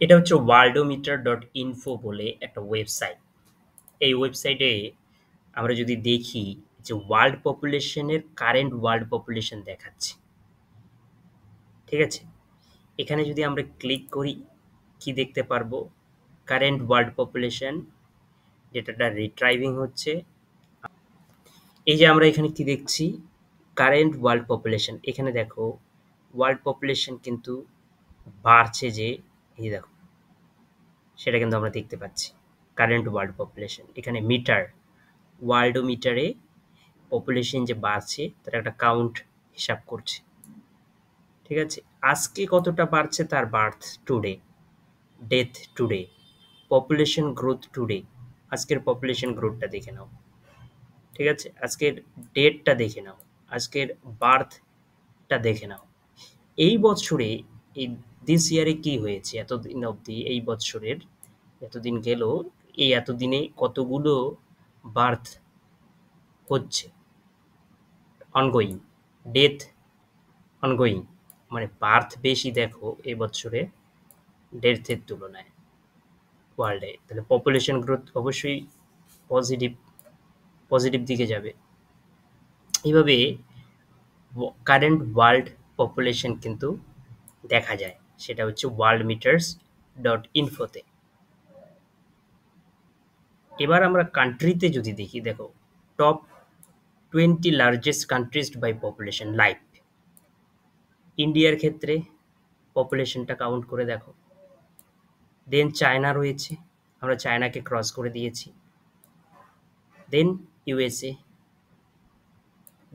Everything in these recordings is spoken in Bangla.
এটা হচ্ছে worldometer.info বলে একটা ওয়েবসাইট। এই ওয়েবসাইটে আমরা যদি দেখি যে ওয়ার্ল্ড পপুলেশনের কারেন্ট ওয়ার্ল্ড পপুলেশন দেখাচ্ছে। ঠিক আছে? এখানে যদি আমরা ক্লিক করি কি দেখতে পারবো? কারেন্ট ওয়ার্ল্ড পপুলেশন ডেটাটা রিট্রাইভিং হচ্ছে। এই যে আমরা এখানে কি দেখছি? Current world population. এখানে দেখো ওয়ার্ল্ড পপুলেশন কিন্তু বাড়ছে যে এই দেখো সেটা কিন্তু আমরা দেখতে পাচ্ছি। কারেন্ট ওয়ার্ল্ড পপুলেশন এখানে মিটার ওয়ার্ল্ডোমিটারে পপুলেশন যে বাড়ছে তার একটা কাউন্ট হিসাব করছে। ঠিক আছে? আজকে কতটা বাড়ছে তার birth today, death today, population growth today. আজকের পপুলেশন গ্রোথটা দেখে নাও। ঠিক আছে? আজকের ডেটটা দেখে নাও। আজকের বার্থটা দেখে নাও। এই বছরে এই দিস ইয়ারে কি হয়েছে এতদিন অবধি, এই বছরের এতদিন গেল, এই এতদিনে কতগুলো বার্থ হচ্ছে, অনগোয়িং, ডেথ অনগোয়িং, মানে বার্থ বেশি দেখো এই বছরে ডেথের তুলনায় ওয়ার্ল্ডে। তাহলে পপুলেশন গ্রোথ অবশ্যই পজিটিভ পজিটিভ দিকে যাবে। এইভাবে কারেন্ট ওয়ার্ল্ড পপুলেশন কিন্তু দেখা যায়, সেটা হচ্ছে worldmeters.info-তে। এবার আমরা কান্ট্রিতে যদি দেখি, দেখো top 20 largest countries by population live. ইন্ডিয়ার ক্ষেত্রে পপুলেশনটা কাউন্ট করে দেখো। দেন চায়না রয়েছে, আমরা চায়নাকে ক্রস করে দিয়েছি। দেন ইউএসএ,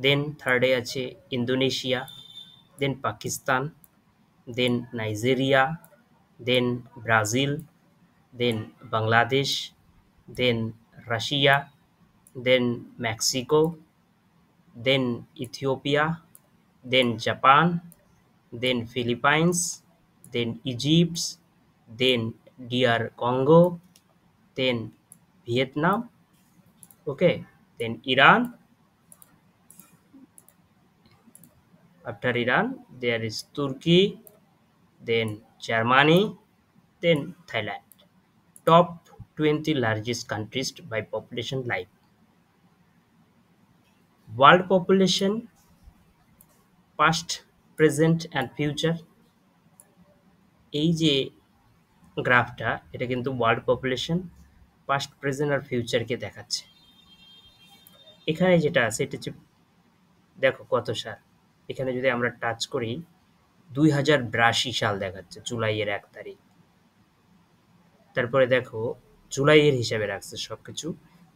দেন থার্ডে আছে Indonesia, then Pakistan, then Nigeria, then Brazil, then Bangladesh, then Russia, then Mexico, then Ethiopia, then Japan, then Philippines, then Egypt, then DR Congo, then Vietnam, okay, then Iran. After Iran there is Turkey, then Germany, then Thailand. Top 20 largest countries by population live. World population past, present and future, এই যে গ্রাফটা এটা কিন্তু ওয়ার্ল্ড পপুলেশন পাস্ট, প্রেজেন্ট আর ফিউচারকে দেখাচ্ছে। এখানে যেটা আছে এটা হচ্ছে দেখো কত সাল। এখানে যদি আমরা টাচ করি 2082 সাল দেখাচ্ছে, জুলাইয়ের 1 তারিখ। তারপরে দেখো জুলাইয়ের হিসাবে রাখছে সবকিছু।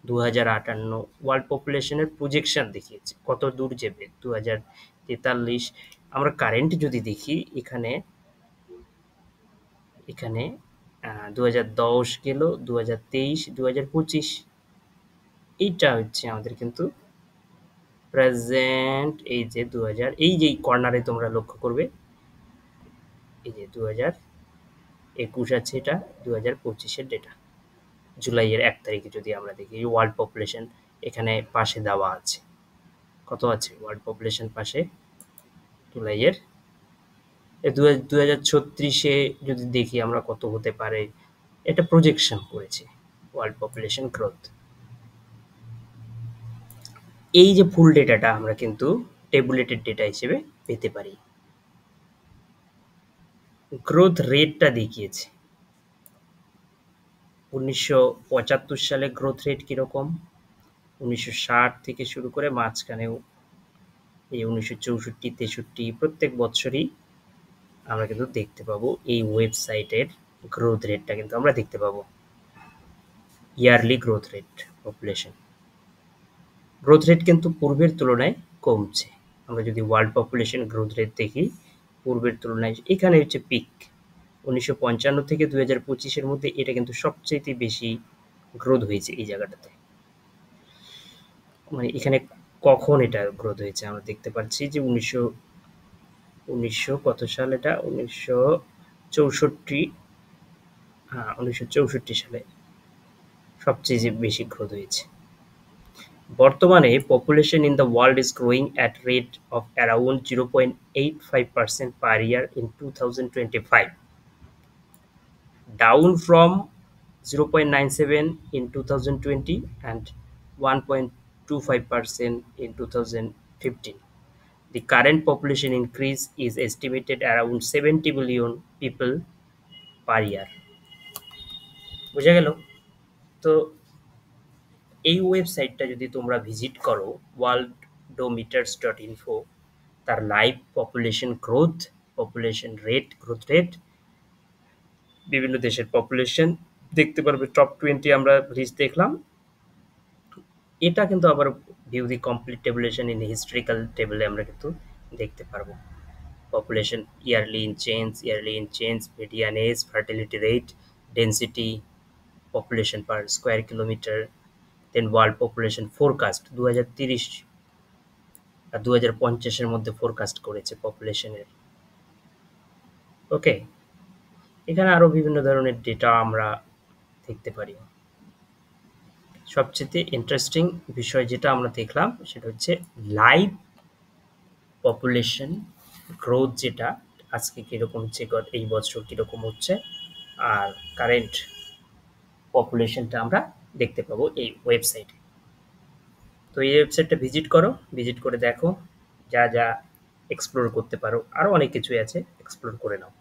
2058 ওয়ার্ল্ড পপুলেশনের প্রজেকশন দেখিয়েছে কত দূর যাবে 2043। আমরা কারেন্ট যদি দেখি এখানে এখানে 2010 গেল, 2023, 2025, এইটা হচ্ছে আমাদের কিন্তু প্রেজেন্ট। এই যে 2000, এই যে কর্নারে তোমরা লক্ষ্য করবে এই যে 2021 আছে, এটা 2025-এর ডেটা। জুলাইয়ের 1 তারিখে যদি আমরা দেখি ওয়ার্ল্ড পপুলেশন এখানে পাশে দেওয়া আছে, কত আছে ওয়ার্ল্ড পপুলেশন পাশে জুলাইয়ের 2036-এ যদি দেখি আমরা কত হতে পারে, এটা প্রজেকশন করেছে ওয়ার্ল্ড পপুলেশন গ্রোথ। এই যে ফুল ডেটাটা আমরা কিন্তু টেবুলেটেড ডেটা হিসেবে পেতে পারি। গ্রোথ রেটটা দেখিয়েছে 1975 সালে গ্রোথ রেট কিরকম, 1960 থেকে শুরু করে মাঝখানেও এই 1964, 63 প্রত্যেক বছরই আমরা কিন্তু দেখতে পাবো এই ওয়েবসাইটের গ্রোথ রেটটা কিন্তু আমরা দেখতে পাবো। Yearly growth rate population growth rate কিন্তু পূর্বের তুলনায় কমছে। আমরা যদি ওয়ার্ল্ড পপুলেশন গ্রোথ রেট দেখি পূর্বের তুলনায়, এখানে হচ্ছে পিক 1955 থেকে 2025-এর মধ্যে এটা কিন্তু সবচেয়ে বেশি গ্রোথ হয়েছে এই জায়গাটাতে। মানে এখানে কখন এটা গ্রোথ হয়েছে আমরা দেখতে পাচ্ছি যে 1900 কত সাল, এটা 1964, হ্যাঁ 1964 সালে সবচেয়ে বেশি গ্রোথ হয়েছে। বর্তমানে population in the world is growing at rate of around 0.85% per year in 2025। down from 0.97 in 2020 and 1.25% in 2015. The current population increase is estimated around 70 million people per year. বোঝা গেল? তো এই ওয়েবসাইটটা যদি তোমরা ভিজিট করো worldometers.info, তার live population growth, population rate, growth rate, বিভিন্ন দেশের পপুলেশন দেখতে পারবে। টপ 20 আমরা লিস্ট দেখলাম। এটা কিন্তু আবার view the complete tabulation in historical টেবলে আমরা কিন্তু দেখতে পারবো। Population yearly in change, median age, fertility rate, density, population per square kilometer, then world population forecast 2030 আর 2050 মধ্যে ফোরকাস্ট করেছে পপুলেশনের। ওকে, এখানে আরো বিভিন্ন ধরনের ডেটা আমরা দেখতে পারি। সবচেয়ে ইন্টারেস্টিং বিষয় যেটা আমরা দেখলাম সেটা হচ্ছে লাইভ পপুলেশন গ্রোথ, যেটা আজকে কিরকম হচ্ছে, এই বছর কিরকম হচ্ছে, আর কারেন্ট পপুলেশনটা আমরা দেখতে পাবো এই ওয়েবসাইটে। তো এই ওয়েবসাইটটা ভিজিট করো, ভিজিট করে দেখো যা যা এক্সপ্লোর করতে পারো, আরও অনেক কিছুই আছে, এক্সপ্লোর করে নাও।